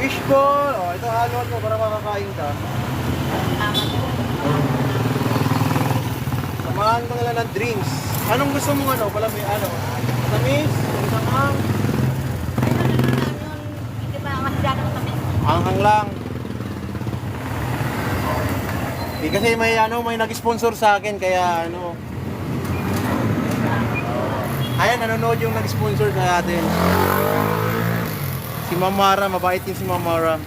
Fishball. Oh, ito haluan mo para makakain ka. Samahan mo nila ng drinks. Anong gusto mong ano? Palami, ano? Tamis? Samang? Hindi ba masyadong kami? Anghang lang. Di kasi may ano, may nag-sponsor sa akin kaya ano. Ayan, nanonood yung nag-sponsor sa atin. Si Mamara, mabait din si Mamara.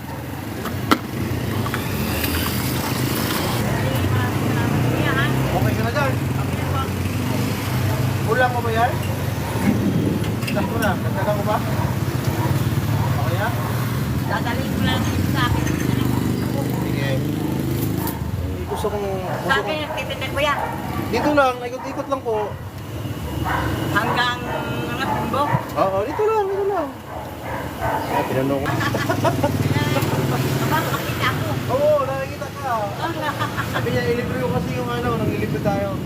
Okay ka na dyan? Kulang mo ba yan? Kulang mo na. Nagdagan mo ba? Okay na? Dadalhin ko lang sa akin. Sige. Gusto kong... Sa akin, titindig mo yan. Dito lang, ikot-ikot lang po. Hanggang mga tumbo. Oo, dito lang, dito lang. Ay, pinanong ko. Aba, makita ako. Oo, nakikita ka. Sabi niya, ilibre ko kasi yung ano, nangilibre tayo.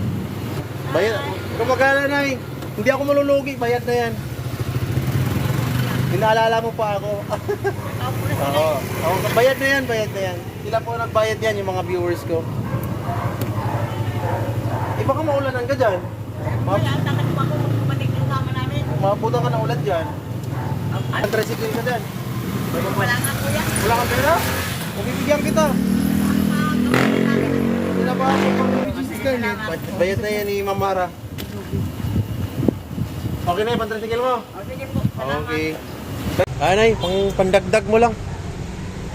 Bayad, kung magkala na eh. Hindi ako malulugi, bayad na yan. Pinaalala mo pa ako. Oo, oo, bayad na yan, bayad na yan. Sila po nagbayad yan, yung mga viewers ko. Eh baka maulanan ka dyan. Wala, takot pa ako magpapatik yung sama namin. Mabutan ka ng ulan dyan. Ang tricycle ka dyan. Wala nga po yan. Wala kang pera? Mabibigyan kita. Sila ba ako pang bayad na yan ni Mamara. Okay na yung pan-tricycle mo? O, sige po. Salamat. Okay. Anay, pang pandagdag mo lang.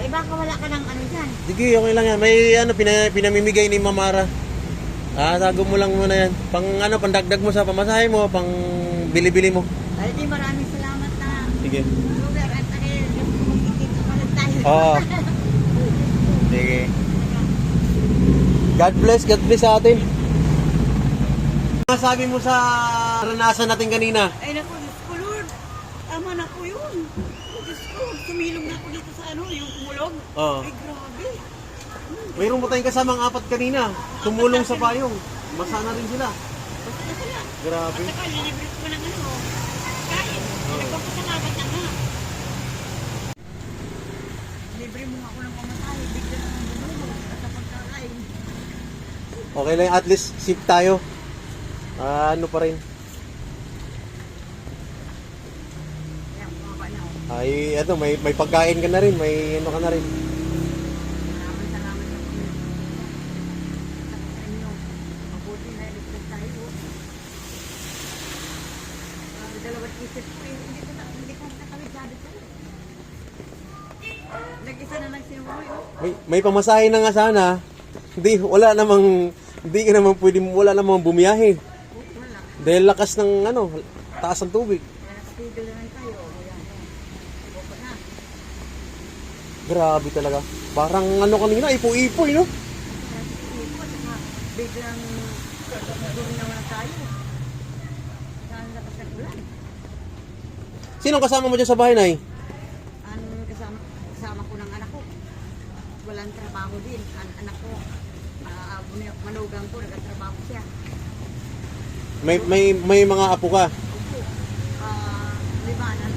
Eh, baka wala ka ng ano dyan. Sige, okay lang yan. May ano, pinamimigay ni Mamara. Tago mo lang muna yan. Pang ano, pandagdag mo sa pamasahe mo, pang bili-bili mo. Ay, di maraming salamat na. Sige. Lugar at dahil magkikita pa lang tayo. Oo. Sige. God bless sa atin. Ano sabi mo sa naranasan natin kanina? Ay, naku, Diyos ko, Lord. Tama na po yun. Diyos ko, sumilong na po dito sa ano, yung kumulog. Oo. Ay, grabe. Mayroon mo tayong kasamang apat kanina. Tumulong sa payong. Basa na rin sila. Basta na sila. Grabe. At saka, nilibre ko ng ano, kain. Nagpapasalamat na nga. Libre mo ako ng pamasahe. Bigla na ng bumulog at sa pagkakain. Okay lang, at least safe tayo. Ano pa rin. Kaya, bumaba na ako. Ay, eto, may pagkain ka na rin. May ano ka na rin. Salamat sa Panginoon. Sa inyo, mabuti na iligtas tayo. Dalawat isip ko eh. Hindi ko nakakabisado sa'yo. Nag-isa na lang sinuwi. May pamasahe na nga sana. Wala namang bumiyahe. Wala. Dahil lakas ng ano, taas ng tubig. Kaya nakapigil na lang tayo. Ayan. Boko na. Grabe talaga. Parang ano kanina, ipo-ipoy, no? Kaya nakapigil ko. Saka biglang gawin naman tayo. Saan lakas ng ulan? Sino kasama mo dyan sa bahay, Nay? Ang kasama ko ng anak ko. Walang trabaho din. Ang anak ko, manugang ko, nagtatrabaho siya. May mga apo ka. Opo. 5 na